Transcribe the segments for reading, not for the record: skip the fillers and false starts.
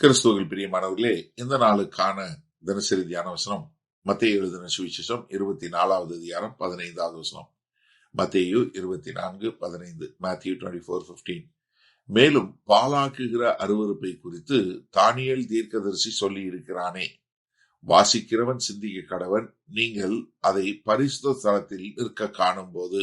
கிறிஸ்துவில் பிரியமானவர்களே, இந்த நாளுக்கான தினசரி தியான வசனம் மத்தேயு எழுதின சுவிசேஷம் 24வது அதிகாரம் 15வது வசனம். மத்தேயு 24:15. Matthew 24:15. மேலும் பாலாக்குகிற அருவருப்பை குறித்து தானியேல் தீர்க்கதரிசி சொல்லி இருக்கிறானே, வாசிக்கிறவன் சிந்திக்க கடவன், நீங்கள் அதை பரிசுத்த ஸ்தலத்தில் நிற்க காணும் போது.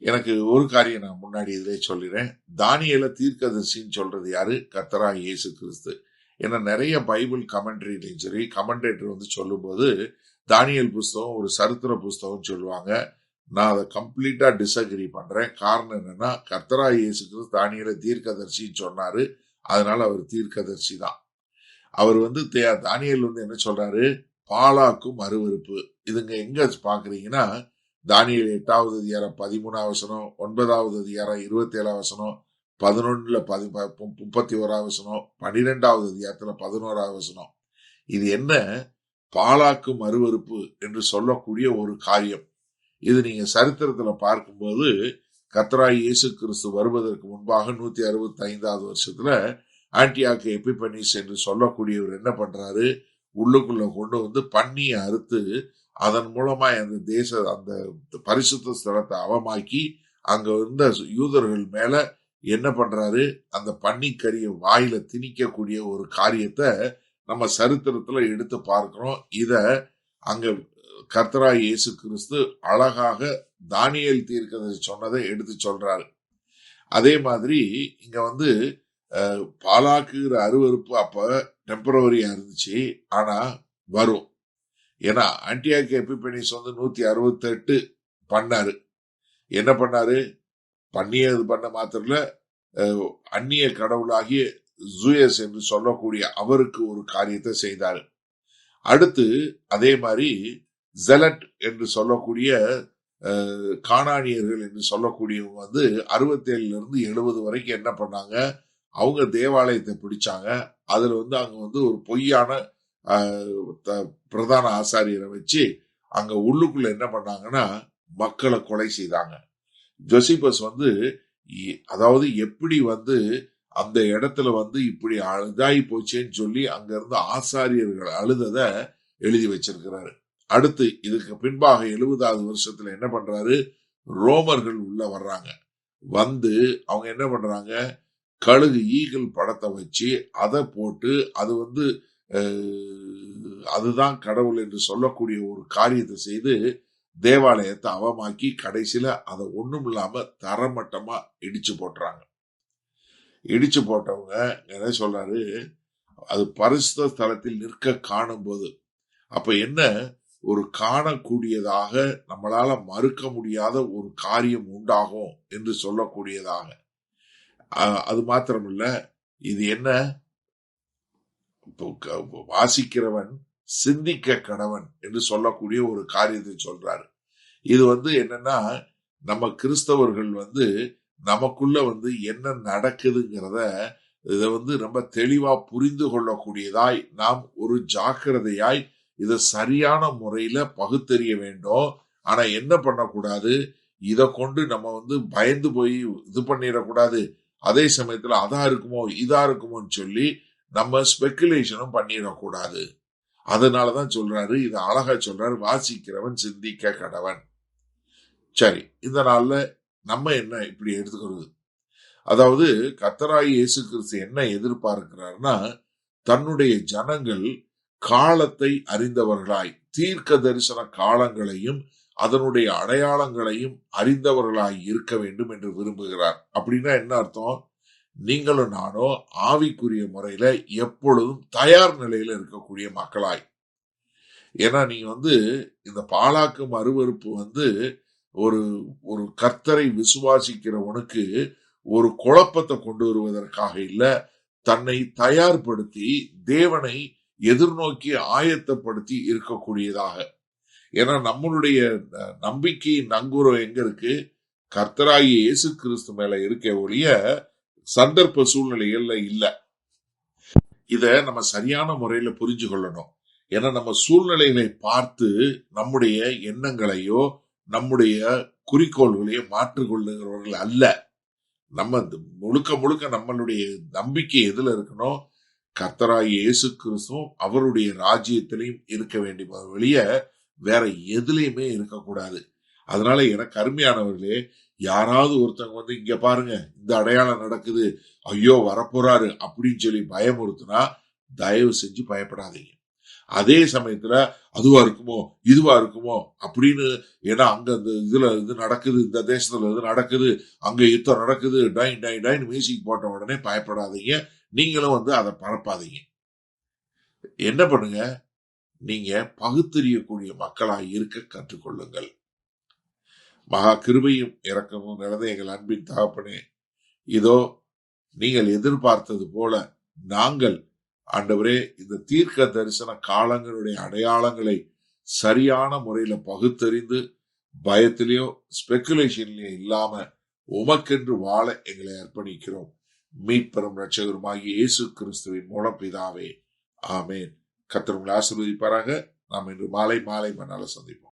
எனக்கு ஒரு காரியம் நான் முன்னாடி இதிலே சொல்லிடுறேன். தானியேல தீர்க்கதரிசின்னு சொல்றது யாரு? கர்த்தராகிய இயேசு கிறிஸ்து. ஏன்னா நிறைய பைபிள் கமெண்ட்ரிலையும் சரி, கமெண்டேட்டர் சொல்லும்போது தானியேல் புஸ்தகம் ஒரு சரித்திர புஸ்தகம் சொல்லுவாங்க. நான் அதை கம்ப்ளீட்டா டிஸ்அக்ரி பண்றேன். காரணம் என்னன்னா, கர்த்தராகிய இயேசு கிறிஸ்து தானியேல தீர்க்கதரிசின்னு சொன்னாரு, அதனால அவர் தீர்க்கதரிசி தான். அவர் தானியேல் என்ன சொல்றாரு? பாலாக்கும் அருவருப்பு. இதுங்க எங்க பாக்குறீங்கன்னா, தானியேல் 8வது அதிகாரம் 13வது வசனம், 9வது அதிகாரம் 27வது வசனம், 11ல 31வது வசனம், 12வது அதிகாரத்துல 11வது வசனம். இது என்ன? பாலாக்கும் அருவருப்பு என்று சொல்லக்கூடிய ஒரு காரியம். இது நீங்க சரித்திரத்துல பார்க்கும்போது, கர்த்தராகிய இயேசு கிறிஸ்து வருவதற்கு முன்பாக 165வது வருஷத்துல ஆன்டியாக்கு எபிபனிஸ் என்று சொல்லக்கூடியவர் என்ன பண்றாரு? உள்ளுக்குள்ள கொண்டு பன்னியை அறுத்து அதன் மூலமா அந்த பரிசுத்த ஸ்தலத்தை அவமாக்கி அங்க இருந்த யூதர்கள் மேல என்ன பண்றாரு? அந்த பன்னிக்கறியை வாயில திணிக்கக்கூடிய ஒரு காரியத்தை நம்ம சரித்திரத்துல எடுத்து பார்க்கிறோம். இத அங்க கர்த்தராகிய இயேசு கிறிஸ்து அழகாக தானியேல் தீர்க்கதரிசி சொன்னதை எடுத்து சொல்றாரு. அதே மாதிரி இங்க பாலாக்குகிற அருவருப்பு அப்ப டெம்பரவரியா இருந்துச்சு, ஆனா வரும். ஏன்னா ஆன்டியாக்கு எபிபனிஸ் 168 பண்ணாரு. என்ன பண்ணாரு? பண்ணிய பண்ண மாத்திரல, அந்நிய கடவுளாகிய ஜூயஸ் என்று சொல்லக்கூடிய அவருக்கு ஒரு காரியத்தை செய்தாரு. அடுத்து அதே மாதிரி ஜெலட் என்று சொல்லக்கூடிய கானானியர்கள் என்று சொல்லக்கூடியவங்க 67 இருந்து 70 வரைக்கும் என்ன பண்ணாங்க? அவங்க தேவாலயத்தை பிடிச்சாங்க. அதுல அங்க ஒரு பொய்யான பிரதான ஆசாரியரை வச்சு அங்க உள்ளுக்குள்ள என்ன பண்ணாங்கன்னா மக்களை கொலை செய்தாங்க. ஜோசிபஸ் அதாவது எப்படி அந்த இடத்துல இப்படி அழுதாயி போச்சேன்னு சொல்லி அங்க இருந்து ஆசாரியர்கள் அழுதத எழுதி வச்சிருக்கிறாரு. அடுத்து இதுக்கு பின்பாக 70வது வருஷத்துல என்ன பண்றாரு? ரோமர்கள் உள்ள வர்றாங்க. அவங்க என்ன பண்றாங்க? கழுகு ஈகிள் படத்தை வச்சு அதை போட்டு அது அதுதான் கடவுள் என்று சொல்லக்கூடிய ஒரு காரியத்தை செய்து தேவாலயத்தை அவமாக்கி கடைசியில அதை ஒண்ணும் இல்லாம தரமட்டமா இடிச்சு போட்டுறாங்க. இடிச்சு போட்டவங்க என்ன சொல்றாரு? அது பரிசுத்த ஸ்தலத்தில் நிற்க காணும் போது. அப்ப என்ன? ஒரு காணக்கூடியதாக, நம்மளால மறுக்க முடியாத ஒரு காரியம் உண்டாகும் என்று சொல்லக்கூடியதாக. அது மாத்திரமில்ல, இது என்ன? வாசிக்கிறவன் சிந்திக்க கடவன் என்று சொல்லக்கூடிய ஒரு காரியத்தை சொல்றாரு. இது என்னன்னா, நம்ம கிறிஸ்தவர்கள் நமக்குள்ள என்ன நடக்குதுங்கிறத இத ரொம்ப தெளிவா புரிந்து கொள்ளக்கூடியதாய் நாம் ஒரு ஜாக்கிரதையாய் இத சரியான முறையில பகுத்தறிய வேண்டும். ஆனா என்ன பண்ணக்கூடாது? இத கொண்டு நம்ம பயந்து போய் இது பண்ணிடக்கூடாது. அதே சமயத்துல அதா இருக்குமோ இதா இருக்குமோன்னு சொல்லி நம்ம ஸ்பெகுலேஷனும் பண்ணிடக்கூடாது. அதனாலதான் சொல்றாரு, இத அழகா சொல்றாரு, வாசிக்கிறவன் சிந்திக்க கடவன். சரி, இந்த நாள்ல நம்ம என்ன இப்படி எடுத்துக்கிறது? அதாவது கர்த்தராகிய இயேசு கிறிஸ்து என்ன எதிர்பார்க்கிறார்னா, தன்னுடைய ஜனங்கள் காலத்தை அறிந்தவர்களாய், தீர்க்க தரிசன காலங்களையும் அதனுடைய அடையாளங்களையும் அறிந்தவர்களாய் இருக்க வேண்டும் என்று விரும்புகிறார். அப்படின்னா என்ன அர்த்தம்? நீங்களும் நானும் ஆவிக்குரிய முறையில எப்பொழுதும் தயார் நிலையில இருக்கக்கூடிய மக்களாய். ஏன்னா நீங்க இந்த பாலாக்கும் அருவருப்பு ஒரு ஒரு கர்த்தரை விசுவாசிக்கிறவனுக்கு ஒரு குழப்பத்தை கொண்டு வருவதற்காக இல்ல, தன்னை தயார்படுத்தி தேவனை எதிர்நோக்கி ஆயத்தப்படுத்தி இருக்கக்கூடியதாக. ஏன்னா நம்மளுடைய நம்பிக்கை நங்கூரம் எங்க இருக்கு? கர்த்தராகிய இயேசு கிறிஸ்து மேல இருக்க ஒழிய சந்தர்ப்ப சூழ்நிலைகள்ல இல்ல. இத நம்ம சரியான முறையில புரிஞ்சு கொள்ளணும். ஏன்னா நம்ம சூழ்நிலைகளை பார்த்து நம்முடைய எண்ணங்களையோ நம்முடைய குறிக்கோள்களையோ மாற்றிக்கொள்ளுகிறவர்கள் அல்ல. நம்ம முழுக்க முழுக்க நம்மளுடைய நம்பிக்கை எதுல இருக்கணும்? கர்த்தராகிய இயேசு கிறிஸ்துவும் அவருடைய ராஜ்யத்திலையும் இருக்க வேண்டிய வெளிய வேற எதுலையுமே இருக்கக்கூடாது. அதனால எனக்கு அருமையானவர்களே, யாராவது ஒருத்தவங்க வந்து இங்க பாருங்க இந்த அடையாளம் நடக்குது, ஐயோ வரப்போறாரு அப்படின்னு சொல்லி பயமுறுத்துனா தயவு செஞ்சு பயப்படாதீங்க. அதே சமயத்துல அதுவா இருக்குமோ இதுவா இருக்குமோ அப்படின்னு, ஏன்னா அங்க அந்த இதுல இது நடக்குது, இந்த தேசத்துல இது நடக்குது, அங்க யுத்தம் நடக்குது, டைன் டைன் டைன் மியூசிக் போட்ட உடனே பயப்படாதீங்க. நீங்களும் வந்து அதை பரப்பாதீங்க. என்ன பண்ணுங்க, நீங்க பகுத்தறியக்கூடிய மக்களாய் இருக்க கற்றுக்கொள்ளுங்கள். மகா கிருபையும் இரக்கமும் நிறைந்த எங்கள் அன்பின் தகப்பனே, இதோ நீங்கள் எதிர்பார்த்தது போல நாங்கள் ஆண்டவரே இந்த தீர்க்க தரிசன காலங்களுடைய அடையாளங்களை சரியான முறையில பகுத்தறிந்து பயத்திலேயோ ஸ்பெகுலேஷன்லயோ இல்லாம உமக்கென்று வாழ எங்களை அர்ப்பணிக்கிறோம். மீட்பெரும் இரட்சகருமாகிய இயேசு கிறிஸ்துவின் மூலம் பிதாவே, ஆமேன். கர்த்தர் உங்களை ஆசீர்வதிப்பாராக. நாம் இன்று மாலை மன்னால சந்திப்போம்.